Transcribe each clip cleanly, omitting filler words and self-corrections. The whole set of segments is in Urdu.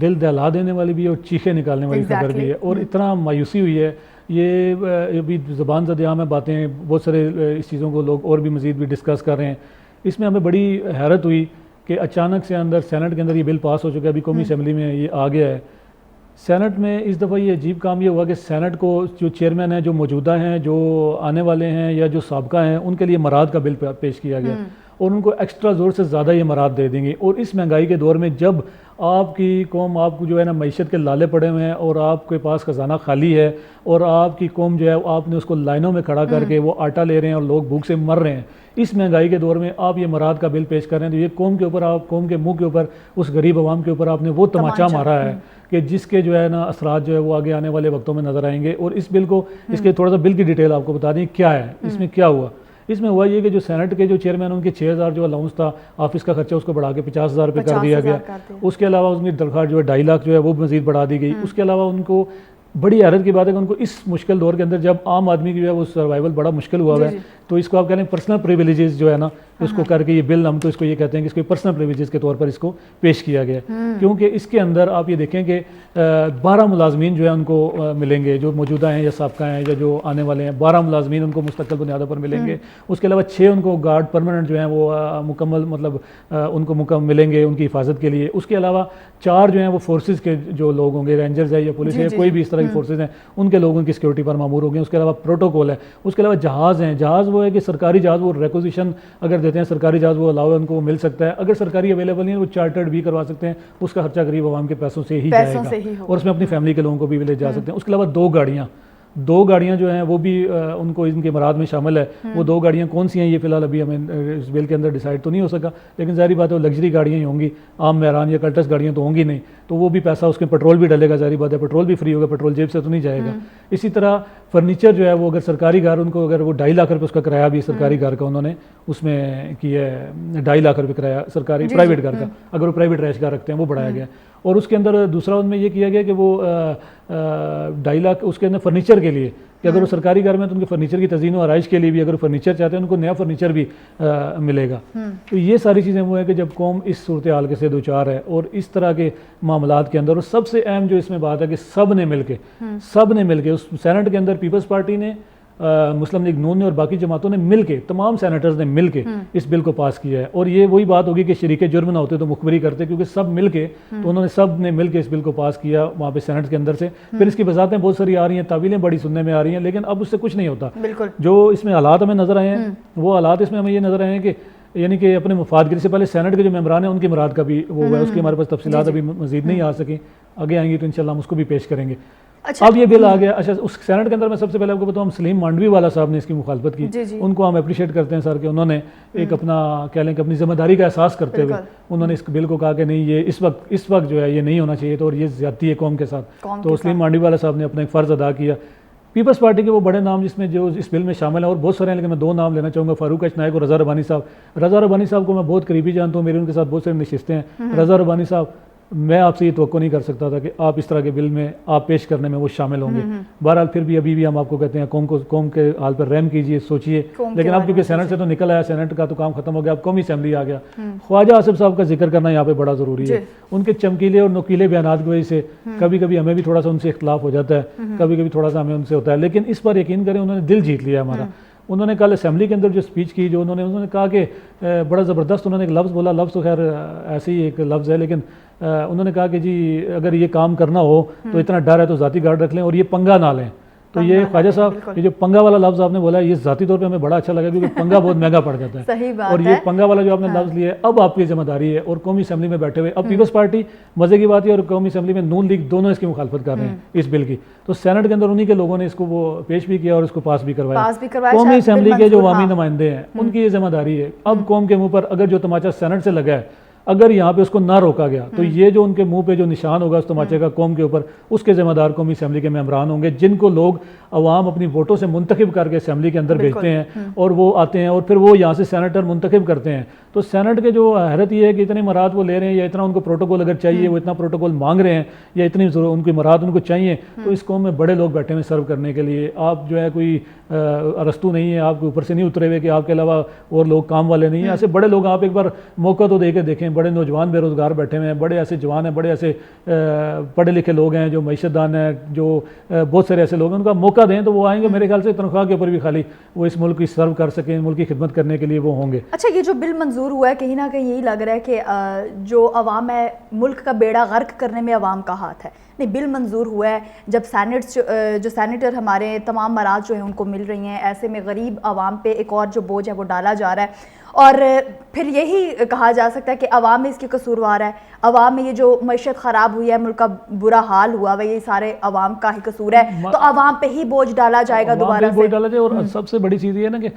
دل دہلا دینے والی بھی ہے اور چیخیں نکالنے والی خبر بھی ہے، اور اتنا مایوسی ہوئی ہے. یہ ابھی زبان زد عام ہے باتیں، بہت سارے اس چیزوں کو لوگ اور بھی مزید بھی ڈسکس کر رہے ہیں. اس میں ہمیں بڑی حیرت ہوئی کہ اچانک سے اندر سینٹ کے اندر یہ بل پاس ہو چکا ہے، ابھی قومی اسمبلی میں یہ آ گیا ہے. سینٹ میں اس دفعہ یہ عجیب کام یہ ہوا کہ سینٹ کو جو چیئرمین ہیں، جو موجودہ ہیں، جو آنے والے ہیں یا جو سابقہ ہیں، ان کے لیے مراد کا بل پیش کیا گیا اور ان کو ایکسٹرا زور سے زیادہ یہ مراد دے دیں گے. اور اس مہنگائی کے دور میں جب آپ کی قوم، آپ کو جو ہے نا معیشت کے لالے پڑے ہوئے ہیں اور آپ کے پاس خزانہ خالی ہے اور آپ کی قوم جو ہے آپ نے اس کو لائنوں میں کھڑا کر کے وہ آٹا لے رہے ہیں اور لوگ بھوک سے مر رہے ہیں، اس مہنگائی کے دور میں آپ یہ مراد کا بل پیش کر رہے ہیں، تو یہ قوم کے اوپر، آپ قوم کے منہ کے اوپر، اس غریب عوام کے اوپر آپ نے وہ تماچا مارا ہے کہ جس کے جو ہے نا اثرات جو ہے وہ آگے آنے والے وقتوں میں نظر آئیں گے. اور اس بل کو، اس کے تھوڑا سا بل کی ڈیٹیل آپ کو بتا دیں کیا ہے اس میں کیا ہوا. اس میں ہوا یہ کہ جو سینٹ کے جو چیئرمین ان کے 6,000 جو الاؤنس تھا آفس کا خرچہ، اس کو بڑھا کے 50,000 روپے کر دیا گیا. اس کے علاوہ اس کی تنخواہ جو ہے 2.5 لاکھ جو ہے وہ مزید بڑھا دی گئی. اس کے علاوہ ان کو بڑی حیرت کی بات ہے کہ ان کو اس مشکل دور کے اندر جب عام آدمی کی جو ہے وہ سروائیول بڑا مشکل ہوا ہے، تو اس کو آپ کہہ لیں پرسنل پریویلیجز جو ہے نا اس کو کر کے یہ بل، ہم تو اس کو یہ کہتے ہیں کہ اس کو پرسنل پریویلیجز کے طور پر اس کو پیش کیا گیا. کیونکہ اس کے اندر آپ یہ دیکھیں کہ 12 ملازمین جو ہے ان کو ملیں گے، جو موجودہ ہیں یا سابقہ ہیں یا جو آنے والے ہیں. 12 ملازمین ان کو مستقل بنیادوں پر ملیں گے. اس کے علاوہ 6 ان کو گارڈ پرماننٹ جو ہیں وہ مکمل، مطلب ان کو ملیں گے ان کی حفاظت کے لیے. اس کے علاوہ 4 جو ہیں وہ فورسز کے جو لوگ ہوں گے، رینجرز ہے یا پولیس ہے، کوئی بھی اس طرح کی فورسز ہیں، ان کے لوگوں کی سیکورٹی پر مامور ہوں گے. اس کے علاوہ پروٹوکول ہے. اس کے علاوہ جہاز ہیں. جہاز وہ ہے کہ سرکاری جہاز وہ ریکوزیشن اگر دیتے ہیں، سرکاری جہاز وہ علاوہ ان کو وہ مل سکتا ہے. اگر سرکاری اویلیبل نہیں ہے وہ چارٹرڈ بھی کروا سکتے ہیں. اس کا خرچہ غریب عوام کے پیسوں سے ہی جائے گا اور اس میں اپنی فیملی کے لوگوں کو بھی لے جا سکتے ہیں. اس کے علاوہ 2 گاڑیاں جو ہیں وہ بھی ان کو ان کے مراد میں شامل ہے. وہ 2 گاڑیاں کون سی ہیں یہ فی الحال ابھی ہمیں اس بل کے اندر ڈیسائیڈ تو نہیں ہو سکا، لیکن ظاہری بات ہے وہ لگژری گاڑیاں ہی ہوں گی، عام معیاران یا کلٹس گاڑیاں تو ہوں گی نہیں. تو وہ بھی پیسہ، اس کے پیٹرول بھی ڈلے گا، ظاہری بات ہے پیٹرول بھی فری ہوگا، پیٹرول جیب سے تو نہیں جائے گا. اسی طرح فرنیچر جو ہے وہ اگر سرکاری گھر، ان کو اگر وہ 2.5 لاکھ روپے اس کا کرایہ بھی سرکاری گھر کا انہوں نے اس میں کیا ہے 2.5 لاکھ روپے کرایہ سرکاری پرائیویٹ گھر کا، اگر وہ پرائیویٹ رہائش گاہ رکھتے ہیں وہ بڑھایا گیا. اور اس کے اندر دوسرا ان میں یہ کیا گیا کہ وہ 2.5 لاکھ اس کے اندر فرنیچر کے لیے، کہ اگر وہ سرکاری گھر میں تو ان کے فرنیچر کی تزئین و آرائش کے لیے بھی اگر وہ فرنیچر چاہتے ہیں ان کو نیا فرنیچر بھی ملے گا. تو یہ ساری چیزیں وہ ہیں کہ جب قوم اس صورتحال کے سے دوچار ہے اور اس طرح کے معاملات کے اندر، اور سب سے اہم جو اس میں بات ہے کہ سب نے مل کے اس سینٹ کے اندر پیپلز پارٹی نے، مسلم لیگ نون نے اور باقی جماعتوں نے مل کے، تمام سینیٹرز نے مل کے اس بل کو پاس کیا ہے. اور یہ وہی بات ہوگی کہ شریک جرم نہ ہوتے تو مخبری کرتے، کیونکہ سب مل کے، تو انہوں نے سب نے مل کے اس بل کو پاس کیا وہاں پہ سینٹ کے اندر سے. پھر اس کی وضاحتیں بہت ساری آ رہی ہیں، تعویلیں بڑی سننے میں آ رہی ہیں، لیکن اب اس سے کچھ نہیں ہوتا. جو اس میں حالات ہمیں نظر آئے ہیں، وہ حالات اس میں ہمیں یہ نظر آئے ہیں کہ یعنی کہ اپنے مفاد گیری سے پہلے سینٹ کے جو ممبران ہیں ان کی مراد کا بھی وہ ہے، اس کی ہمارے پاس تفصیلات ابھی مزید نہیں آ سکیں، آگے آئیں گی تو انشاءاللہ ہم اس کو بھی پیش کریں گے. اب یہ بل آ گیا. اچھا، اس سینٹ کے اندر میں سب سے پہلے آپ کو بتاؤں، سلیم مانڈوی والا صاحب نے اس کی مخالفت کی. ان کو ہم اپریشیٹ کرتے ہیں سر کہ انہوں نے ایک اپنا کہہ لیں کہ اپنی ذمہ داری کا احساس کرتے ہوئے انہوں نے اس بل کو کہا کہ نہیں، یہ اس وقت جو ہے یہ نہیں ہونا چاہیے، تو اور یہ زیادتی ہے قوم کے ساتھ. تو سلیم مانڈوی والا صاحب نے اپنا ایک فرض ادا کیا. پیپلز پارٹی کے وہ بڑے نام جس میں جو اس بل میں شامل ہیں اور بہت سارے ہیں، لیکن میں 2 نام لینا چاہوں گا، فاروق اچ نائک اور رضا ربانی صاحب. رضا ربانی صاحب کو میں بہت قریبی جانتا ہوں، میری ان کے ساتھ بہت ساری نشستیں ہیں. رضا ربانی صاحب، میں آپ سے یہ توقع نہیں کر سکتا تھا کہ آپ اس طرح کے بل میں آپ پیش کرنے میں وہ شامل ہوں گے. بہرحال پھر بھی ابھی بھی ہم آپ کو کہتے ہیں قوم کے حال پر رحم کیجئے، سوچئے. لیکن اب کیونکہ سینٹ سے تو نکل آیا، سینٹ کا تو کام ختم ہو گیا، اب قومی اسمبلی آ گیا. خواجہ آصف صاحب کا ذکر کرنا یہاں پہ بڑا ضروری ہے. ان کے چمکیلے اور نوکیلے بیانات کی وجہ سے کبھی کبھی ہمیں بھی تھوڑا سا ان سے اختلاف ہو جاتا ہے، کبھی کبھی تھوڑا سا ہمیں ان سے ہوتا ہے، لیکن اس پر یقین کریں انہوں نے دل جیت لیا ہمارا. انہوں نے کل اسمبلی کے اندر جو اسپیچ کی، جو انہوں نے کہا کہ بڑا زبردست انہوں نے ایک لفظ بولا، لفظ تو خیر ایسے ہی ایک لفظ ہے، لیکن انہوں نے کہا کہ جی اگر یہ کام کرنا ہو تو اتنا ڈر ہے تو ذاتی گارڈ رکھ لیں اور یہ پنگا نہ لیں. تو یہ خواجہ صاحب یہ جو پنگا والا لفظ آپ نے بولا ہے، یہ ذاتی طور پہ ہمیں بڑا اچھا لگا، کیونکہ پنگا بہت مہنگا پڑ جاتا ہے. اور یہ پنگا والا جو آپ نے لفظ لیا ہے، اب آپ کی ذمہ داری ہے. اور قومی اسمبلی میں بیٹھے ہوئے اب پیپلز پارٹی، مزے کی بات ہے، اور قومی اسمبلی میں نون لیگ دونوں اس کی مخالفت کر رہے ہیں اس بل کی. تو سینٹ کے اندر انہی کے لوگوں نے اس کو وہ پیش بھی کیا اور اس کو پاس بھی کروایا. قومی اسمبلی کے جو عوامی نمائندے ہیں ان کی یہ ذمہ داری ہے. اب قوم کے منہ پر اگر جو تماچا سینٹ سے لگا ہے، اگر یہاں پہ اس کو نہ روکا گیا تو یہ جو ان کے منہ پہ جو نشان ہوگا اس تماچے کا قوم کے اوپر، اس کے ذمہ دار قومی اسمبلی کے ممبران ہوں گے، جن کو لوگ عوام اپنی ووٹوں سے منتخب کر کے اسمبلی کے اندر بھیجتے ہیں اور وہ آتے ہیں اور پھر وہ یہاں سے سینیٹر منتخب کرتے ہیں. تو سینٹ کے جو حیرت یہ ہے کہ اتنے مراد وہ لے رہے ہیں یا اتنا ان کو پروٹوکول اگر چاہیے، وہ اتنا پروٹوکول مانگ رہے ہیں یا اتنی ان کی مراد ان کو چاہیے، تو اس قوم میں بڑے لوگ بیٹھے ہوئے سرو کرنے کے لیے. آپ جو ہے کوئی ارسطو نہیں ہے، آپ کے اوپر سے نہیں اترے ہوئے کہ آپ کے علاوہ اور لوگ کام والے نہیں ہیں. ایسے بڑے لوگ آپ ایک بار موقع تو دے کے دیکھیں. بڑے نوجوان بے روزگار بیٹھے ہوئے ہیں, بڑے ایسے جوان ہیں, بڑے ایسے پڑھے لکھے لوگ ہیں جو معیشت دان ہیں, جو بہت سارے ایسے لوگ ہیں, ان کا موقع دیں تو وہ آئیں گے. میرے خیال سے تنخواہ کے اوپر بھی خالی وہ اس ملک کی سرو کر سکیں, ملک کی خدمت کرنے کے لیے وہ ہوں گے. اچھا, یہ جو بل منظور ہوا ہے کہیں نہ کہیں یہی لگ رہا ہے کہ جو عوام ہے ملک کا بیڑا غرق کرنے میں عوام کا ہاتھ ہے. نہیں, بل منظور ہوا ہے جب جو سینیٹر ہمارے تمام مراد جو ہیں ان کو مل رہی ہیں, ایسے میں غریب عوام پہ ایک اور جو بوجھ ہے وہ ڈالا جا رہا ہے, اور پھر یہی کہا جا سکتا ہے کہ عوام میں اس کی قصوروار ہے. عوام میں یہ جو معیشت خراب ہوئی ہے, ملک کا برا حال ہوا ہے, یہ سارے عوام کا ہی قصور ہے, تو عوام پہ ہی بوجھ ڈالا جائے گا دوبارہ سے. بوجھ ڈالا جائے. اور سب سے بڑی چیز یہ ہے نا کہ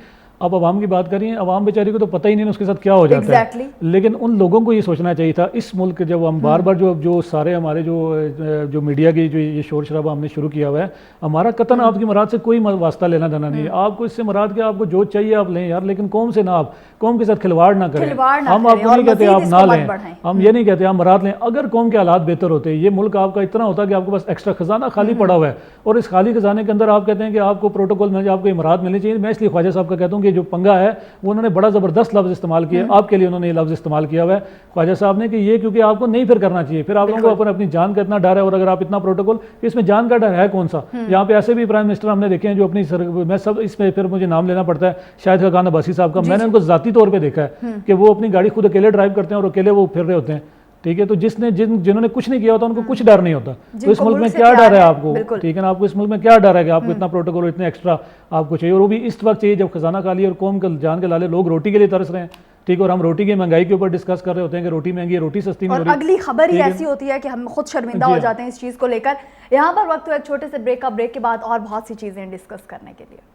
آپ عوام کی بات کر رہی ہیں, عوام بیچاری کو تو پتہ ہی نہیں اس کے ساتھ کیا ہو جاتا ہے. لیکن ان لوگوں کو یہ سوچنا چاہیے تھا اس ملک جب ہم بار بار جو سارے ہمارے جو میڈیا کی جو یہ شور شرابہ ہم نے شروع کیا ہوا ہے, ہمارا قطن آپ کی مراد سے کوئی واسطہ لینا دینا نہیں ہے. آپ کو اس سے مراد کہ آپ کو جو چاہیے آپ لیں یار, لیکن قوم سے نہ, آپ قوم کے ساتھ کھلواڑ نہ کریں. ہم آپ کو نہیں کہتے آپ نہ لیں, ہم یہ نہیں کہتے آپ مراد لیں. اگر قوم کے حالات بہتر ہوتے, یہ ملک آپ کا اتنا ہوتا کہ آپ کے پاس ایکسٹرا خزانہ خالی پڑا ہوا ہے, اور اس خالی خزانے کے اندر آپ کہتے ہیں کہ آپ کو پروٹوکول میں آپ کو امارات ملنی چاہیے. میں اس لیے خواجہ صاحب کا کہتا ہوں کہ جو پنگا ہے وہ انہوں نے بڑا زبردست لفظ استعمال کیا, آپ کے لیے انہوں نے یہ لفظ استعمال کیا ہوا ہے خواجہ صاحب نے, کہ یہ کیونکہ آپ کو نہیں پھر کرنا چاہیے. پھر آپ لوگوں کو اپنی جان کا اتنا ڈر ہے, اور اگر آپ اتنا پروٹوکول, اس میں جان کا ڈر ہے کون سا؟ یہاں پہ ایسے بھی پرائم منسٹر ہم نے دیکھے ہیں جو اپنی میں سب اس میں پھر مجھے نام لینا پڑتا ہے شاہد خاقان عباسی صاحب کا, میں نے ان کو ذاتی طور پہ دیکھا ہے کہ وہ اپنی گاڑی خود اکیلے ڈرائیو کرتے ہیں اور اکیلے وہ پھر رہے ہوتے ہیں. ٹھیک ہے, تو جنہوں نے کچھ نہیں کیا ہوتا ان کو کچھ ڈر نہیں ہوتا. تو اس ملک میں کیا ڈر ہے آپ کو؟ ٹھیک ہے نا, آپ کو اس ملک میں کیا ڈر ہے کہ آپ کو اتنا پروٹوکول, اتنے ایکسٹرا آپ کو چاہیے, اور وہ بھی اس وقت چاہیے جب خزانہ خالی اور قوم کے جان کے لالے لوگ روٹی کے لیے ترس رہے ہیں. ٹھیک ہے, اور ہم روٹی کی مہنگائی کے اوپر ڈسکس کر رہے ہوتے ہیں کہ روٹی مہنگی ہے, روٹی سستی نہیں ہو رہی. اور اگلی خبر ہی ایسی ہوتی ہے کہ ہم خود شرمندہ ہو جاتے ہیں اس چیز کو لے کر. یہاں پر وقت ہو ایک چھوٹے سے بریک کا, بریک کے بعد اور بہت سی چیزیں ڈسکس کرنے کے لیے.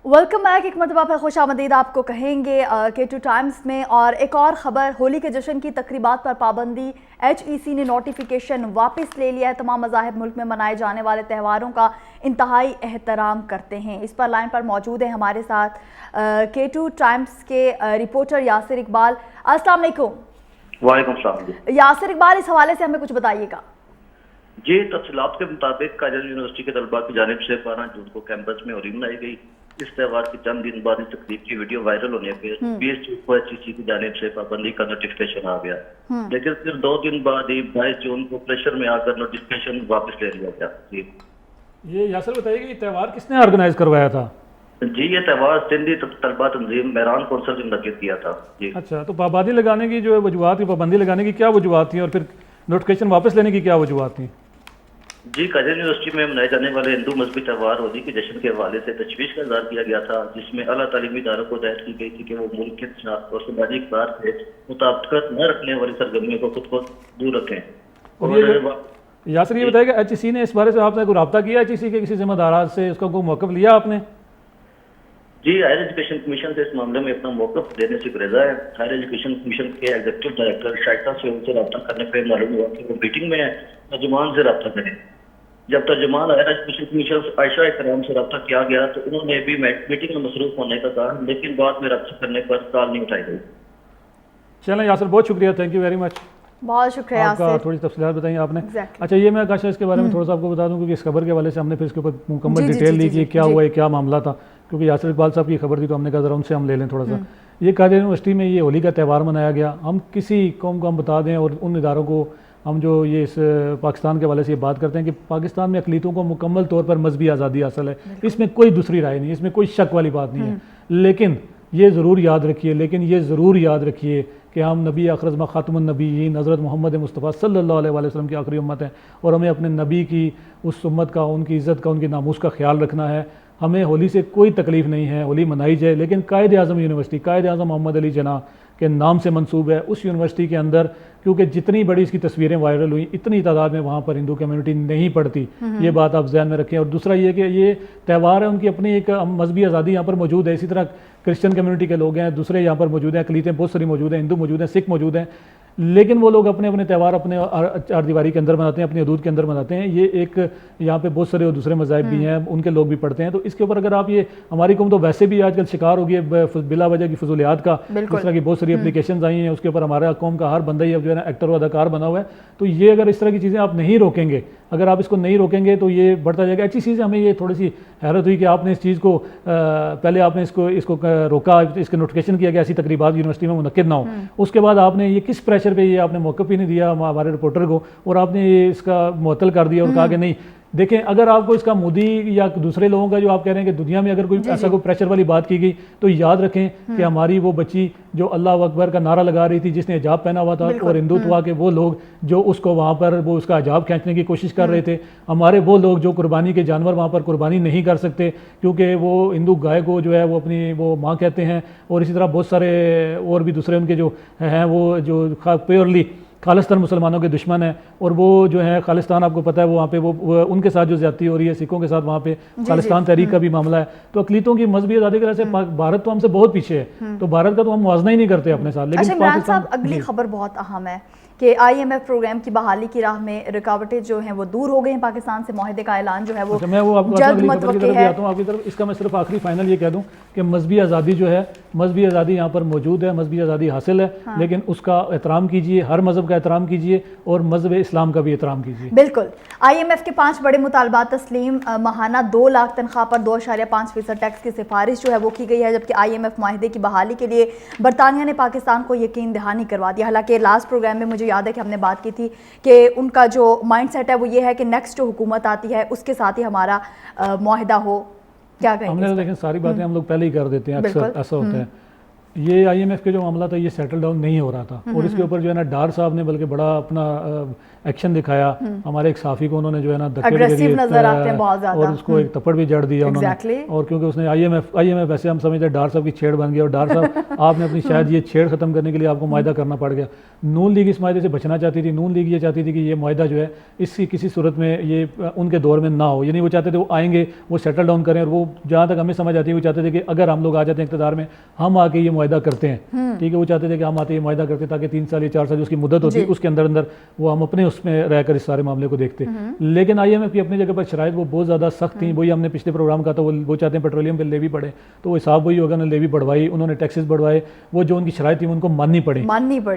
ویلکم بیک, ایک مرتبہ پھر خوش آمدید آپ کو کہیں گے K2 ٹائمز میں. اور ایک اور خبر, ہولی کے جشن کی تقریبات پر پابندی, HEC نے نوٹیفیکیشن واپس لے لیا ہے. تمام مذاہب ملک میں منائے جانے والے تہواروں کا انتہائی احترام کرتے ہیں. اس پر لائن پر موجود ہیں ہمارے ساتھ K2 ٹائمز کے رپورٹر یاسر اقبال. السلام علیکم. وعلیکم السلام. یاسر اقبال, اس حوالے سے ہمیں کچھ بتائیے گا. جی, تفصیلات کے مطابق کاجل یونیورسٹی کے طلباء کی جانب سے 12 جون کو کیمپس میں ہولی منائی گئی. اس تہوار کے چند دن بعد اس تقریب کی ویڈیو وائرل ہونے پہ BSU کو HEC کی جانب سے پابندی کا نوٹیفیکیشن آ گیا, لیکن پھر 2 دن بعد ہی 22 جون کو پریشر میں آ کر نوٹیفیکیشن واپس لے لیا گیا. جی, یہ یاسر بتائیے کہ یہ تہوار کس نے آرگنائز کروایا تھا؟ جی, یہ تہوار سندھی طلباء تنظیم مہران کونسل نے منعقد کیا تھا. جی اچھا, تو پابندی لگانے کی جو وجوہات تھی, پابندی لگانے کی کیا وجوہات تھیں, اور پھر نوٹیفیکیشن واپس لینے کی کیا وجوہات تھیں؟ جی, کاجل یونیورسٹی میں منائے جانے والے ہندو مذہبی تہوار ہولی کے جشن کے حوالے سے تشویش کا اظہار کیا گیا تھا, جس میں اعلیٰ تعلیمی اداروں کو ہدایت کی گئی تھی کہ وہ ملک کے شناخت اور سماجی اقدار سے مطابقت نہ رکھنے والی سرگرمیوں کو خود کو دور رکھیں. اور یاسر یہ بتائیے کہ HEC نے اس بارے سے آپ نے کوئی رابطہ کیا HEC کے کسی ذمہ دارات سے, اس کا کوئی موقف لیا آپ نے؟ جی, ہائر ایجوکیشن کمیشن سے اس معاملے میں اپنا موقف دینے سے گریزا ہے. ہائر ایجوکیشن کمیشن کے ایگزیکٹو ڈائریکٹر شائستہ سے ان سے رابطہ کرنے پہ معلوم ہوا کہ وہ میٹنگ میں ترجمان سے رابطہ کریں. جب ترجمان ہائر ایجوکیشن کمیشن عائشہ اکرام سے رابطہ کیا گیا تو انہوں نے بھی میٹنگ میں مصروف ہونے کا کہا, لیکن بعد میں رابطہ کرنے پر کال نہیں اٹھائی گئی. چلیں یاسر, بہت شکریہ, تھینک یو ویری مچ. بہت شکریہ آپ کا, تھوڑی تفصیلات بتائیں آپ نے. اچھا, یہ میں کاشا اس کے بارے میں تھوڑا سا آپ کو بتا دوں, کیونکہ اس خبر کے حوالے سے ہم نے پھر اس کے اوپر مکمل ڈیٹیل لی کہ کیا ہوا ہے, کیا معاملہ تھا, کیونکہ یاسر اقبال صاحب کی خبر تھی تو ہم نے کہا ذرا ان سے ہم لے لیں تھوڑا سا. یہ کاجل یونیورسٹی میں یہ ہولی کا تہوار منایا گیا. ہم کسی قوم کو ہم بتا دیں, اور ان اداروں کو ہم جو یہ اس پاکستان کے حوالے سے یہ بات کرتے ہیں کہ پاکستان میں اقلیتوں کو مکمل طور پر مذہبی آزادی حاصل ہے, اس میں کوئی دوسری رائے نہیں, اس میں کوئی شک والی بات نہیں ہے. لیکن یہ ضرور یاد رکھیے کہ ہم نبی اخرزمہ خاتم النبیین حضرت محمد مصطفیٰ صلی اللہ علیہ وسلم کی آخری امت ہیں, اور ہمیں اپنے نبی کی اس امت کا, ان کی عزت کا, ان کی ناموس کا خیال رکھنا ہے. ہمیں ہولی سے کوئی تکلیف نہیں ہے, ہولی منائی جائے, لیکن قائد اعظم یونیورسٹی, قائد اعظم محمد علی جناح, کے نام سے منسوب ہے اس یونیورسٹی کے اندر، کیونکہ جتنی بڑی اس کی تصویریں وائرل ہوئیں اتنی تعداد میں وہاں پر ہندو کمیونٹی نہیں پڑتی، یہ بات آپ ذہن میں رکھیں۔ اور دوسرا یہ کہ یہ تہوار ہے، ان کی اپنی ایک مذہبی آزادی یہاں پر موجود ہے، اسی طرح کرسچن کمیونٹی کے لوگ ہیں، دوسرے یہاں پر موجود ہیں، اقلیتیں بہت ساری موجود ہیں، ہندو موجود ہیں، سکھ موجود ہیں، لیکن وہ لوگ اپنے اپنے تہوار اپنے چار دیواری کے اندر مناتے ہیں، اپنی حدود کے اندر مناتے ہیں۔ یہ ایک یہاں پہ بہت سارے دوسرے مذاہب بھی ہیں، ان کے لوگ بھی پڑھتے ہیں، تو اس کے اوپر اگر آپ یہ ہماری قوم تو ویسے بھی آج کل شکار ہو گئی ہے بلا وجہ کی فضولیات کا، اس طرح کی بہت ساری اپلیکیشنز آئی ہیں، اس کے اوپر ہمارا قوم کا ہر بندہ ہی اب جو ہے نا ایکٹر و اداکار بنا ہوا ہے۔ تو یہ اگر اس طرح کی چیزیں آپ نہیں روکیں گے، اگر آپ اس کو نہیں روکیں گے تو یہ بڑھتا جائے گا۔ اچھی چیز ہے، ہمیں یہ تھوڑی سی حیرت ہوئی کہ آپ نے اس چیز کو پہلے آپ نے اس کو روکا، اس کا نوٹیفیکیشن کیا کہ ایسی تقریبات یونیورسٹی میں منعقد نہ ہو، اس کے بعد آپ نے یہ کس پریشر پہ یہ آپ نے موقف ہی نہیں دیا ہمارے رپورٹر کو، اور آپ نے یہ اس کا معطل کر دیا اور کہا کہ نہیں دیکھیں اگر آپ کو اس کا مودی یا دوسرے لوگوں کا جو آپ کہہ رہے ہیں کہ دنیا میں اگر کوئی ایسا کوئی پریشر والی بات کی گئی تو یاد رکھیں کہ ہماری وہ بچی جو اللہ اکبر کا نعرہ لگا رہی تھی، جس نے حجاب پہنا ہوا تھا، اور ہندوتوا کے وہ لوگ جو اس کو وہاں پر وہ اس کا حجاب کھینچنے کی کوشش کر رہے تھے، ہمارے وہ لوگ جو قربانی کے جانور وہاں پر قربانی نہیں کر سکتے کیونکہ وہ ہندو گائے کو جو ہے وہ اپنی وہ ماں کہتے ہیں، اور اسی طرح بہت سارے اور بھی دوسرے ان کے جو ہیں وہ جو پیورلی خالصتاً مسلمانوں کے دشمن ہیں، اور وہ جو ہے خالصتان آپ کو پتہ ہے وہاں پہ وہ ان کے ساتھ جو زیادتی ہو رہی ہے سکھوں کے ساتھ وہاں پہ خالصتان تحریک کا بھی معاملہ ہے۔ تو اقلیتوں کی مذہبی آزادی کی وجہ سے بھارت تو ہم سے بہت پیچھے ہے، تو بھارت کا تو ہم موازنہ ہی نہیں کرتے اپنے ساتھ۔ لیکن عمران صاحب اگلی خبر بہت اہم ہے کہ آئی ایم ایف پروگرام کی بحالی کی راہ میں رکاوٹیں جو ہیں وہ دور ہو گئی ہیں، پاکستان سے معاہدے کا اعلان جو ہے وہ جلد متوقع ہے۔ آپ کی طرف اس کا میں صرف آخری فائنل یہ کہہ دوں کہ مذہبی آزادی جو ہے، مذہبی آزادی یہاں پر موجود ہے، مذہبی آزادی حاصل ہے، لیکن اس کا احترام کیجیے، ہر مذہب کا احترام کیجیے اور مذہب اسلام کا بھی احترام کیجیے۔ بالکل۔ آئی ایم ایف کے 5 بڑے مطالبات تسلیم، ماہانہ 2 لاکھ تنخواہ پر 2.5% ٹیکس کی سفارش جو ہے وہ کی گئی ہے، جبکہ آئی ایم ایف معاہدے کی بحالی کے لیے برطانیہ نے پاکستان کو یقین دہانی کروا دیا۔ حالانکہ لاسٹ پروگرام میں مجھے یاد ہے کہ ہم نے بات کی تھی کہ ان کا جو مائنڈ سیٹ ہے وہ یہ ہے کہ نیکسٹ جو حکومت آتی ہے اس کے ساتھ ہی ہمارا معاہدہ ہو۔ کیا کہیں ہم نے دیکھیں ساری باتیں ہم لوگ پہلے ہی کر دیتے ہیں، اکثر ایسا ہوتا ہے۔ یہ آئی ایم ایف کے جو معاملہ تھا یہ سیٹل ڈاؤن نہیں ہو رہا تھا، اور اس کے اوپر جو ہے نا ڈار صاحب نے بلکہ بڑا اپنا ایکشن دکھایا، ہمارے ایک صحافی کو انہوں نے جو ہے نا دھکے نظر آتے ہیں بہت زیادہ، اور اس کو ایک تھپڑ بھی جڑ دیا انہوں نے، اور کیونکہ اس نے آئی ایم ایف ایسے ہم سمجھتے ہیں ڈار صاحب کی چھیڑ بن گیا، اور ڈار صاحب آپ نے اپنی شاید یہ چھیڑ ختم کرنے کے لیے آپ کو معاہدہ کرنا پڑ گیا۔ نون لیگ اس معاہدے سے بچنا چاہتی تھی، نون لیگ یہ چاہتی تھی کہ یہ معاہدہ جو ہے اس کی کسی صورت میں یہ ان کے دور میں نہ ہو، یعنی وہ چاہتے تھے وہ آئیں گے وہ سیٹل ڈاؤن کریں، اور وہ جہاں تک ہمیں سمجھ آتی ہے وہ چاہتے تھے کہ اگر ہم لوگ آ جاتے ہیں اقتدار میں ہم آ کے یہ معاہدہ کرتے ہیں، ٹھیک ہے، وہ چاہتے تھے کہ ہم آتے یہ معاہدہ کرتے تاکہ 3 سال یا 4 سال اس کی مدت ہوتی اس کے اندر وہ ہم اپنے اس میں رہ کر اس سارے معاملے کو دیکھتے۔ لیکن آئی ایم ایف کی اپنی جگہ پر شرائط وہ بہت زیادہ سخت تھیں، وہی ہم نے پچھلے پروگرام کا تھا، وہ چاہتے ہیں پیٹرولیم پہ لیوی بڑھے، تو وہ حساب وہی ہوگا، انہوں نے لیوی بڑھوائی، انہوں نے ٹیکسز بڑھوائے، وہ جو ان کی شرائط تھی ان کو ماننی پڑی،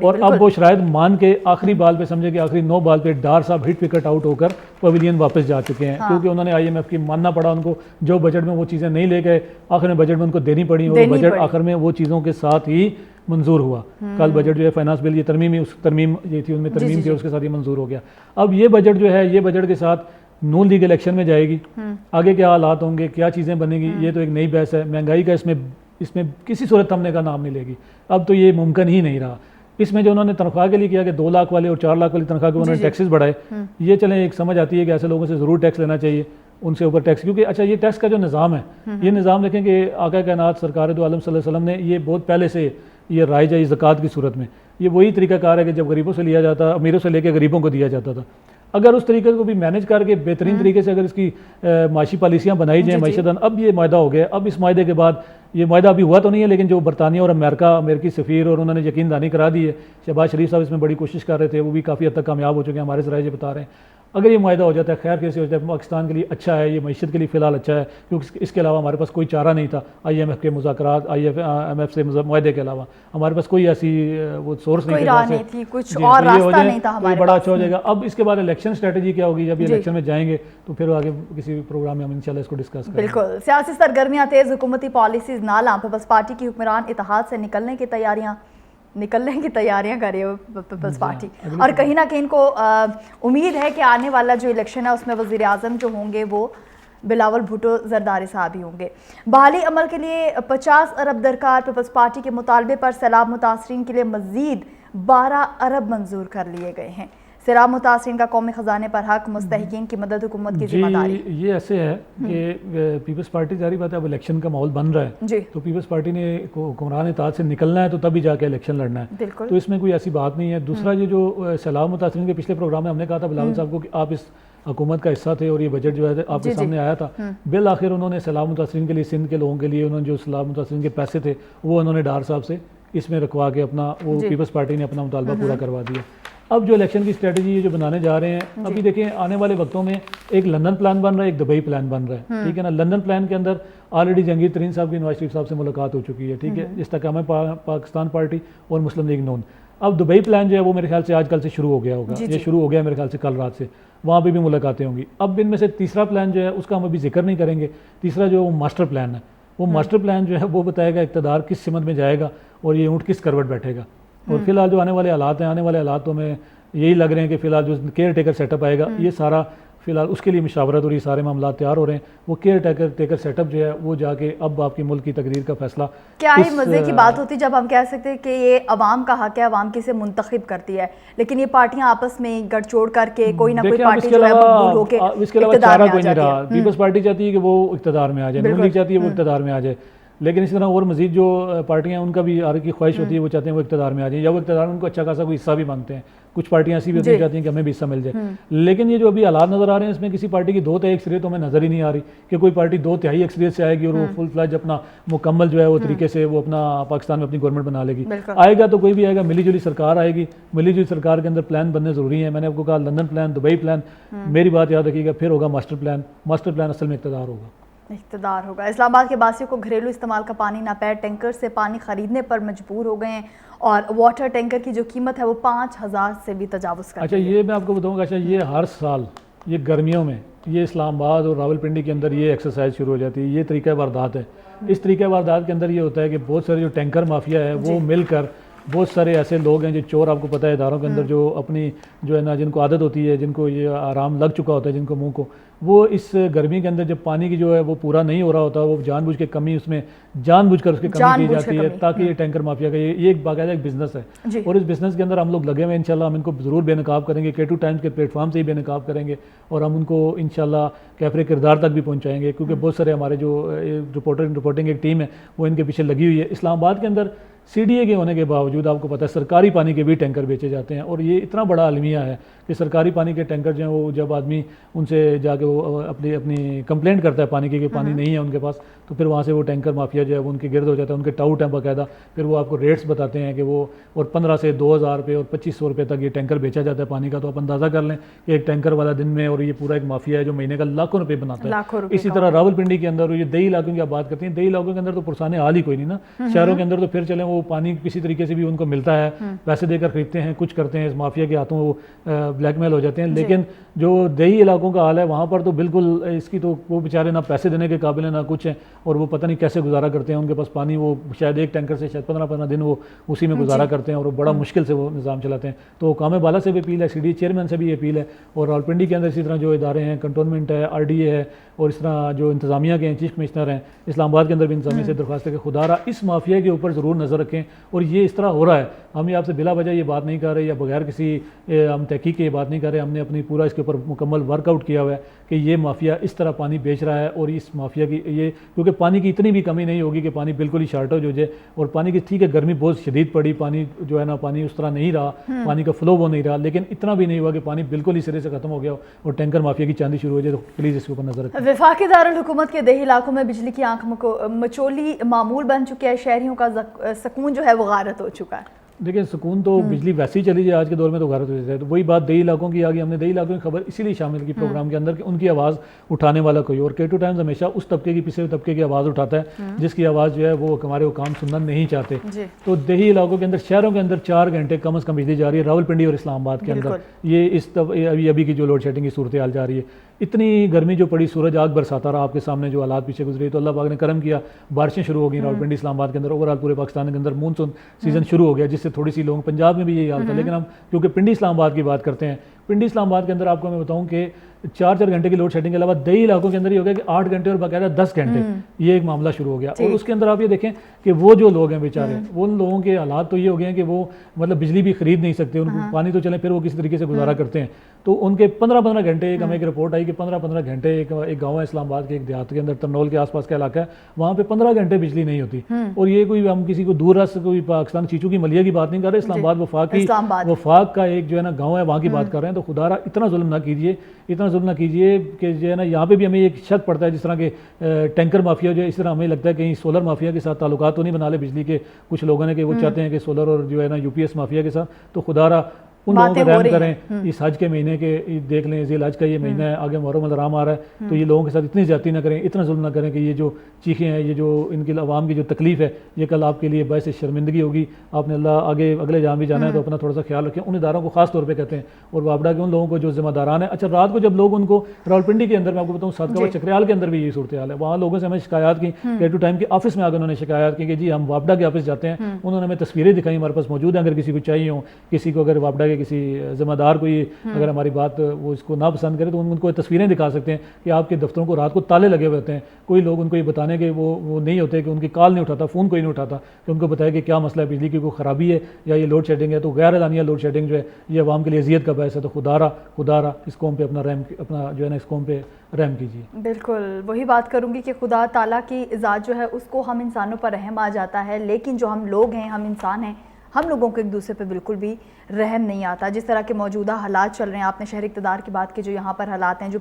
اور اب وہ شرائط مان کے آخری بال پہ سمجھے کہ آخری 9 بال پہ ڈار صاحب ہٹ وکٹ آؤٹ ہو کر پویلین واپس جا چکے ہیں، کیونکہ انہوں نے آئی ایم ایف کی ماننا پڑا ان کو، جو بجٹ میں وہ چیزیں نہیں لے گئے آخر میں بجٹ میں ان کو دینی پڑی، اور بجٹ آخر میں وہ چیزوں کے ساتھ ہی منظور ہوا۔ کل بجٹ جو ہے فائنانس بل یہ ترمیم یہ تھی، ان میں ترمیم تھی، اس کے ساتھ یہ منظور ہو گیا۔ اب یہ بجٹ جو ہے یہ بجٹ کے ساتھ نون لیگ الیکشن میں جائے گی، آگے کیا حالات ہوں گے، کیا چیزیں بنے گی، یہ تو ایک نئی بحث ہے۔ مہنگائی کا اس میں کسی صورت تھمنے کا نام نہیں لے گی، اب تو یہ ممکن ہی نہیں رہا۔ اس میں جو انہوں نے تنخواہ کے لیے کیا کہ 2 لاکھ والے اور 4 لاکھ والی تنخواہ کے انہوں نے ٹیکسز بڑھائے، یہ چلیں ایک سمجھ آتی ہے کہ ایسے لوگوں سے ضرور ٹیکس لینا چاہیے، ان سے اوپر ٹیکس، کیونکہ اچھا یہ ٹیکس کا جو نظام ہے یہ نظام دیکھیں کہ آقا کائنات سرکار دو عالم صلی اللہ علیہ وسلم نے یہ بہت پہلے سے یہ رائج ہے زکوٰۃ کی صورت میں، یہ وہی طریقہ کار ہے کہ جب غریبوں سے لیا جاتا، امیروں سے لے کے غریبوں کو دیا جاتا تھا، اگر اس طریقے کو بھی مینیج کر کے بہترین طریقے سے اگر اس کی معاشی پالیسیاں بنائی جائیں معیشت، اب یہ معاہدہ ہو گیا، اب اس معاہدے کے بعد یہ معاہدہ ابھی ہوا تو نہیں ہے، لیکن جو برطانیہ اور امریکی سفیر اور انہوں نے یقین دہانی کرا دی ہے، شہباز شریف صاحب اس میں بڑی کوشش کر رہے تھے، وہ بھی کافی حد تک کامیاب ہو چکے ہیں، ہمارے ذرائع بتا رہے ہیں۔ اگر یہ معاہدہ ہو جاتا ہے خیر کیسے ہو جاتا ہے، پاکستان کے لیے اچھا ہے، یہ معیشت کے لیے فی الحال اچھا ہے، کیونکہ اس کے علاوہ ہمارے پاس کوئی چارہ نہیں تھا، آئی ایم ایف کے مذاکرات، آئی ایم ایف سے معاہدے کے علاوہ ہمارے پاس کوئی ایسی وہ سورس نہیں تھی، کچھ اور راستہ نہیں تھا ہمارے پاس، بڑا اچھا ہو جائے گا۔ اب اس کے بعد الیکشن اسٹریٹجی کیا ہوگی، جب یہ الیکشن میں جائیں گے تو پھر آگے کسی پروگرام میں ہم انشاءاللہ اس کو ڈسکس کریں گے۔ بالکل، سیاسی سرگرمیاں تیز، حکومتی پالیسیز نالاں، پیپلز پارٹی کی حکمران اتحاد سے نکلنے کی تیاریاں کر رہی ہے پیپلز پارٹی، اور کہیں نہ کہیں کو امید ہے کہ آنے والا جو الیکشن ہے اس میں وزیر اعظم جو ہوں گے وہ بلاول بھٹو زرداری صاحب ہی ہوں گے۔ بحالی عمل کے لیے 50 ارب درکار، پیپلز پارٹی کے مطالبے پر سیلاب متاثرین کے لیے مزید 12 ارب منظور کر لیے گئے ہیں۔ سیلاب متاثرین کا قومی خزانے پر حق، مستحقین کی مدد حکومت کی ذمہ داری. جی یہ ایسے ہے کہ پیپلز پارٹی ظاہری بات ہے اب الیکشن کا ماحول بن رہا ہے جی تو پیپلز پارٹی نے حکمران اطاعت سے نکلنا ہے تو تبھی جا کے الیکشن لڑنا ہے. بالکل. تو اس میں کوئی ایسی بات نہیں ہے. دوسرا یہ جو سیلاب متاثرین کے پچھلے پروگرام میں ہم نے کہا تھا بلاول صاحب کو کہ آپ اس حکومت کا حصہ تھے اور یہ بجٹ جو ہے آپ کے سامنے آیا تھا. بالآخر انہوں نے سیلاب متاثرین کے لیے، سندھ کے لوگوں کے لیے انہوں نے جو سیلاب متاثرین کے پیسے تھے وہ انہوں نے ڈار صاحب سے اس میں رکھوا کے اپنا وہ پیپلز پارٹی نے اپنا مطالبہ پورا کروا دیا. اب جو الیکشن کی اسٹریٹجی یہ جو بنانے جا رہے ہیں ابھی دیکھیں آنے والے وقتوں میں ایک لندن پلان بن رہا ہے، ایک دبئی پلان بن رہا ہے. ٹھیک ہے نا. لندن پلان کے اندر آلریڈی جہانگیر ترین صاحب کی نواز شریف صاحب سے ملاقات ہو چکی ہے. ٹھیک ہے. استحکام پاکستان پارٹی اور مسلم لیگ نون. اب دبئی پلان جو ہے وہ میرے خیال سے آج کل سے شروع ہو گیا ہوگا. یہ شروع ہو گیا میرے خیال سے کل رات سے. وہاں پہ بھی ملاقاتیں ہوں گی. اب ان میں سے تیسرا پلان جو ہے اس کا ہم ابھی ذکر نہیں کریں گے. تیسرا جو ماسٹر پلان ہے وہ ماسٹر پلان جو ہے وہ بتائے گا اقتدار کس سمت میں جائے گا اور یہ اونٹ کس کروٹ بیٹھے گا. اور فی الحال جو آنے والے حالات ہیں، آنے والے حالات تو ہمیں یہی لگ رہے ہیں کہ فی الحال جو کیئر ٹیکر سیٹ اپ آئے گا یہ سارا فی الحال اس کے لیے مشاورت اور یہ سارے معاملات تیار ہو رہے ہیں. وہ کیئر ٹیکر سیٹ اپ جو ہے وہ جا کے اب آپ کی ملک کی تقریر کا فیصلہ. کیا ہی مزے کی بات ہوتی جب ہم کہہ سکتے ہیں کہ یہ عوام کا حق ہے، عوام کسے منتخب کرتی ہے، لیکن یہ پارٹیاں آپس میں گڑ چوڑ کر کے کوئی نہ کوئی پارٹی جو ہے مقبول ہو کے اس کے علاوہ چارہ کوئی نہیں رہا. پیپلز پارٹی چاہتی ہے کہ وہ اقتدار میں آ جائے، نون لیگ چاہتی ہے وہ اقتدار میں آ جائے، لیکن اسی طرح اور مزید جو پارٹیاں ہیں ان کا بھی آر کی خواہش ہوتی ہے وہ چاہتے ہیں وہ اقتدار میں آ جائیں یا وہ اقتدار میں ان کو اچھا خاصا کوئی حصہ بھی مانگتے ہیں. کچھ پارٹیاں ایسی بھی ہوتی ہیں چاہتی ہیں کہ ہمیں بھی حصہ مل جائے. لیکن یہ جو ابھی حالات نظر آ رہے ہیں اس میں کسی پارٹی کی 2 تہائی اکثریت ہمیں نظر ہی نہیں آ رہی کہ کوئی پارٹی 2 تہائی اکثریت سے آئے گی اور وہ فل فلیج اپنا مکمل جو ہے وہ طریقے سے وہ اپنا پاکستان میں اپنی گورنمنٹ بنا لے گی. آئے گا تو کوئی بھی آئے گا، ملی جلی سرکار آئے گی. ملی جلی سرکار کے اندر پلان بننے ضروری ہیں. میں نے آپ کو کہا لندن پلان، دبئی پلان. میری بات یاد رکھیے گا پھر ہوگا ماسٹر پلان. ماسٹر پلان اصل میں اقتدار ہوگا. اسلام آباد کے باسیوں کو گھریلو استعمال کا پانی ناپید ٹینکر سے پانی خریدنے پر مجبور ہو گئے ہیں اور واٹر ٹینکر کی جو قیمت ہے وہ 5,000 سے بھی تجاوز کر. اچھا یہ میں آپ کو بتاؤں گا، اچھا یہ ہر سال یہ گرمیوں میں یہ اسلام آباد اور راولپنڈی کے اندر یہ ایکسرسائز شروع ہو جاتی ہے. یہ طریقہ واردات ہے. اس طریقہ واردات کے اندر یہ ہوتا ہے کہ بہت سارے جو ٹینکر مافیا ہے وہ مل کر بہت سارے ایسے لوگ ہیں جو چور، آپ کو پتہ ہے اداروں کے اندر جو اپنی جو ہے نا جن کو عادت ہوتی ہے، جن کو یہ آرام لگ چکا ہوتا ہے، جن کو منہ کو، وہ اس گرمی کے اندر جب پانی کی جو ہے وہ پورا نہیں ہو رہا ہوتا وہ جان بوجھ کے کمی اس میں جان بوجھ کر اس کی کمی کی جاتی ہے تاکہ یہ ٹینکر مافیا کا یہ ایک باقاعدہ ایک بزنس ہے. اور اس بزنس کے اندر ہم لوگ لگے ہوئے ہیں. انشاءاللہ ہم ان کو ضرور بے نقاب کریں گے. K2 ٹائمز کے پلیٹ فارم سے ہی بے نقاب کریں گے اور ہم ان کو انشاءاللہ کیفر کردار تک بھی پہنچائیں گے کیونکہ بہت سارے ہمارے جو رپورٹنگ ایک ٹیم ہے وہ ان کے پیچھے لگی ہوئی ہے. اسلام آباد کے اندر CDA کے ہونے کے باوجود آپ کو پتہ ہے سرکاری پانی کے بھی ٹینکر بیچے جاتے ہیں اور یہ اتنا بڑا المیہ ہے کہ سرکاری پانی کے ٹینکر جو ہیں وہ جب آدمی ان سے جا کے وہ اپنی کمپلینٹ کرتا ہے پانی کی کہ پانی نہیں ہے ان کے پاس تو پھر وہاں سے وہ ٹینکر مافیا جو ہے وہ ان کے گرد ہو جاتا ہے. ان کے ٹاؤٹ ہیں باقاعدہ. پھر وہ آپ کو ریٹس بتاتے ہیں کہ وہ اور 15 سے 2,000 روپے اور 2,500 روپے تک یہ ٹینکر بیچا جاتا ہے پانی کا. تو آپ اندازہ کر لیں کہ ایک ٹینکر والا دن میں اور یہ پورا ایک مافیا ہے جو مہینے کا لاکھوں روپے بناتا ہے. اسی طرح راولپنڈی کے اندر یہ دیہی علاقوں کی آپ بات کرتے ہیں. دیہی علاقوں کے اندر تو پرسان حال ہی کوئی نہیں نا. شہروں کے اندر تو پھر چلیں وہ پانی کسی طریقے سے بھی ان کو ملتا ہے، پیسے دے کر خریدتے ہیں، کچھ کرتے ہیں، اس مافیا کے ہاتھوں وہ بلیک میل ہو جاتے ہیں. لیکن جو دیہی علاقوں کا حال ہے وہاں پر تو بالکل اس کی تو وہ بیچارے نہ پیسے دینے کے قابل ہیں نہ کچھ ہیں اور وہ پتہ نہیں کیسے گزارا کرتے ہیں. ان کے پاس پانی وہ شاید ایک ٹینکر سے شاید 15 دن وہ اسی میں گزارا کرتے ہیں اور بڑا مشکل سے وہ نظام چلاتے ہیں. تو حکام بالا سے بھی اپیل ہے، CDA چیئرمین سے بھی اپیل ہے اور راولپنڈی کے اندر اسی طرح جو ادارے ہیں کنٹونمنٹ ہے، RDA ہے اور اس طرح جو انتظامیہ کے ہیں چیف کمشنر ہیں. اسلام آباد کے اندر بھی انتظامیہ سے درخواست ہے کہ خدا را اس مافیا کے اوپر ضرور نظر رکھیں. اور یہ اس طرح ہو رہا ہے، ہم یہ آپ سے بلا وجہ یہ بات نہیں کر رہے یا بغیر کسی ہم تحقیق کے یہ بات نہیں کر رہے. ہم نے اپنی پورا اس کے اوپر مکمل ورک آؤٹ کیا ہوا ہے کہ یہ مافیا اس طرح پانی بیچ رہا ہے اور اس مافیا کی یہ کیونکہ پانی کی اتنی بھی کمی نہیں ہوگی کہ پانی بالکل ہی شارٹیج ہو جائے. اور پانی کی ٹھیک ہے گرمی بہت شدید پڑی، پانی جو ہے نا پانی اس طرح نہیں رہا، پانی کا فلو وہ نہیں رہا، لیکن اتنا بھی نہیں ہوا کہ پانی بالکل ہی سرے سے ختم ہو گیا اور ٹینکر مافیا کی چاندی شروع ہو جائے. تو پلیز اس کے اوپر نظر رکھیں. وفاقی دارالحکومت کے دیہی علاقوں میں بجلی کی آنکھ مچولی معمول بن چکی ہے. شہریوں کا سکون جو ہے وہ غارت ہو چکا ہے. دیکھیں سکون تو بجلی ویسے ہی چلی جائے آج کے دور میں تو غارت ہو جاتا ہے. تو وہی بات دیہی علاقوں کی آ گئی. ہم نے دیہی علاقوں کی خبر اسی لیے شامل کی پروگرام کے اندر کہ ان کی آواز اٹھانے والا کوئی اور. K2 ٹائمز ہمیشہ اس طبقے کی پچھلے طبقے کی آواز اٹھاتا ہے جس کی آواز جو ہے وہ ہمارے حکام سننا نہیں چاہتے. تو دیہی علاقوں کے اندر شہروں کے اندر 4 گھنٹے کم از کم بجلی جا رہی ہے. راولپنڈی اور اسلام آباد کے اندر یہ اس ابھی کی جو لوڈ شیڈنگ کی صورتحال جا رہی ہے. اتنی گرمی جو پڑی، سورج آگ برساتا رہا آپ کے سامنے جو حالات پیچھے گزری. تو اللہ پاک نے کرم کیا، بارشیں شروع ہو گئیں راولپنڈی اسلام آباد کے اندر. اوور آل پورے پاکستان کے اندر مونسون سیزن شروع ہو گیا جس سے تھوڑی سی لوگوں پنجاب میں بھی یہی حال تھا. لیکن ہم کیونکہ پنڈی اسلام آباد کی بات کرتے ہیں پنڈی اسلام آباد کے اندر آپ کو میں بتاؤں کہ 4 گھنٹے کی لوڈ شیڈنگ کے علاوہ دیہی علاقوں کے اندر یہ ہو گیا کہ 8 گھنٹے اور باقاعدہ 10 گھنٹے یہ ایک معاملہ شروع ہو گیا. اور اس کے اندر آپ یہ دیکھیں کہ وہ جو لوگ ہیں بیچارے, ان لوگوں کے حالات تو یہ ہو گئے ہیں کہ وہ مطلب بجلی بھی خرید نہیں سکتے, ان کو پانی تو چلیں پھر وہ کسی طریقے سے گزارا کرتے ہیں. تو ان کے 15 گھنٹے, ہمیں ایک رپورٹ آئی کہ 15 گھنٹے ایک گاؤں ہے اسلام آباد کے ایک دیہات کے اندر, ترنول کے آس پاس کا علاقہ ہے, وہاں پہ 15 گھنٹے بجلی نہیں ہوتی. اور یہ کوئی ہم کسی کو دور رس کوئی پاکستان چیچو کی ملیہ کی بات نہیں کر رہے, اسلام آباد وفاق کا ایک جو ہے نا گاؤں ہے, وہاں کی بات کر رہے ہیں. تو خدا را اتنا ظلم نہ کیجیے, اتنا ظلم نہ کیجیے کہ جو ہے نا یہاں پہ بھی ہمیں ایک شک پڑتا ہے, جس طرح کہ ٹینکر مافیا جو ہے, اس طرح ہمیں لگتا ہے کہیں سولر مافیا کے ساتھ تعلقات تو نہیں بنا لے بجلی کے کچھ لوگوں نے, کہ وہ چاہتے ہیں کہ سولر اور جو ہے نا UPS مافیا کے ساتھ. تو خدا را ان لوگوں کو رحم کریں. اس حج کے مہینے کے دیکھ لیں, ذی الحج کا یہ مہینہ ہے, آگے محرم الحرام آ رہا ہے, تو یہ لوگوں کے ساتھ اتنی زیادتی نہ کریں, اتنا ظلم نہ کریں کہ یہ جو چیخیں ہیں, یہ جو ان کی عوام کی جو تکلیف ہے, یہ کل آپ کے لیے باعث شرمندگی ہوگی. آپ نے اللہ آگے اگلے جہاں بھی جانا ہے تو اپنا تھوڑا سا خیال رکھیں. ان اداروں کو خاص طور پہ کہتے ہیں, اور وابڈا کے ان لوگوں کو جو ذمہ داران ہیں. اچھا, رات کو جب لوگ ان کو راولپنڈی کے اندر, میں آپ کو بتاؤں صدقہ چکریال کے اندر بھی یہی صورتحال ہے, وہاں لوگوں سے ہمیں شکایات کی, ٹائم ٹو ٹائم کے آفس میں آ کے انہوں نے شکایات کی کہ جی ہم وابڈا کے آفس جاتے ہیں. انہوں نے ہمیں تصویریں دکھائی, ہمارے پاس موجود ہیں, اگر کسی کو چاہیے ہوں, کسی کو اگر وابڈا کے کسی ذمہ دار کوئی اگر ہماری بات وہ اس کو نا پسند کرے تو ان کو تصویریں دکھا سکتے ہیں کہ آپ کے دفتروں کو رات کو تالے لگے ہوئے ہوتے ہیں. کوئی لوگ ان کو یہ بتانے کہ وہ نہیں ہوتے, کہ ان کی کال نہیں اٹھاتا, فون کوئی نہیں اٹھاتا, کہ ان کو بتایا کہ کیا مسئلہ ہے, بجلی کی کوئی خرابی ہے یا یہ لوڈ شیڈنگ ہے. تو غیر اعلانیہ لوڈ شیڈنگ جو ہے یہ عوام کے لیے اذیت کا باعث ہے. تو خدا را اس قوم پہ اپنا جو ہے نا اس قوم پہ رحم کیجیے. بالکل وہی بات کروں گی کہ خدا تعالیٰ کی ذات جو ہے اس کو ہم انسانوں پر رحم آ جاتا ہے, لیکن جو ہم لوگ ہیں, ہم انسان ہیں, ہم لوگوں کو ایک دوسرے پہ بالکل بھی رحم نہیں آتا. جس طرح کے موجودہ حالات چل رہے ہیں, آپ نے شہر اقتدار کی بات کی, جو یہاں پر حالات ہیں, جو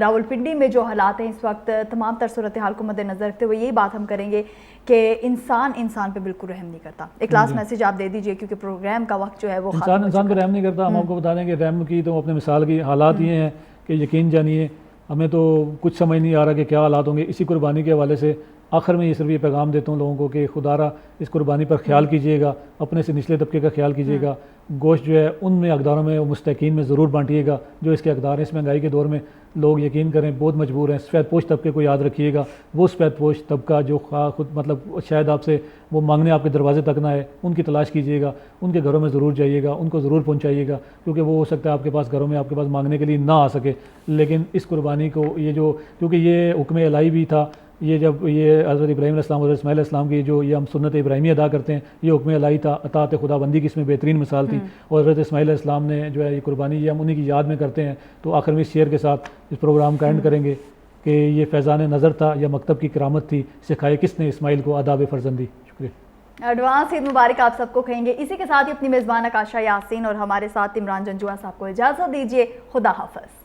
راولپنڈی میں جو حالات ہیں اس وقت, تمام تر صورتحال کو مد نظر رکھتے ہوئے یہی بات ہم کریں گے کہ انسان پہ بالکل رحم نہیں کرتا. ایک لاسٹ میسج آپ دے دیجئے کیونکہ پروگرام کا وقت جو ہے وہ انسان پہ رحم نہیں کرتا. ہم آپ کو بتا دیں کہ رحم کی تو اپنے مثال کی حالات یہ ہیں کہ یقین جانیے ہمیں تو کچھ سمجھ نہیں آ رہا کہ کیا حالات ہوں گے. اسی قربانی کے حوالے سے آخر میں یہ صرف یہ پیغام دیتا ہوں لوگوں کو کہ خدا را اس قربانی پر خیال کیجیے گا, اپنے سے نچلے طبقے کا خیال کیجیے گا. گوشت جو ہے ان میں اقداروں میں مستحقین میں ضرور بانٹیے گا جو اس کے اقدار ہیں. اس مہنگائی کے دور میں لوگ یقین کریں بہت مجبور ہیں. سفید پوش طبقے کو یاد رکھیے گا, وہ سفید پوش طبقہ جو خود مطلب شاید آپ سے وہ مانگنے آپ کے دروازے تک نہ آئے, ان کی تلاش کیجیے گا, ان کے گھروں میں ضرور جائیے گا, ان کو ضرور پہنچائیے گا, کیونکہ وہ ہو سکتا ہے آپ کے پاس گھروں میں آپ کے پاس مانگنے کے لیے نہ آ سکے. لیکن اس قربانی کو یہ جو, کیونکہ یہ حکم الہی بھی تھا, یہ جب یہ حضرت ابراہیم علیہ السلام, حضرت اسماعیل علیہ السلام کی جو یہ ہم سنت ابراہیمی ادا کرتے ہیں, یہ حکم الہی تھا, اطاعت خدا بندی کی اس میں بہترین مثال تھی. اور حضرت اسماعیل علیہ السلام نے جو ہے یہ قربانی یہ ہم انہی کی یاد میں کرتے ہیں. تو آخر میں اس شعر کے ساتھ اس پروگرام کا اینڈ کریں گے کہ یہ فیضان نظر تھا یا مکتب کی کرامت تھی, سکھائے کس نے اسماعیل کو آداب فرزندی. شکریہ. ایڈوانس عید مبارک آپ سب کو کہیں گے. اسی کے ساتھ ہی اپنی میزبان آکاشا یاسین اور ہمارے ساتھ عمران جنجوعہ صاحب کو اجازت دیجیے. خدا حافظ.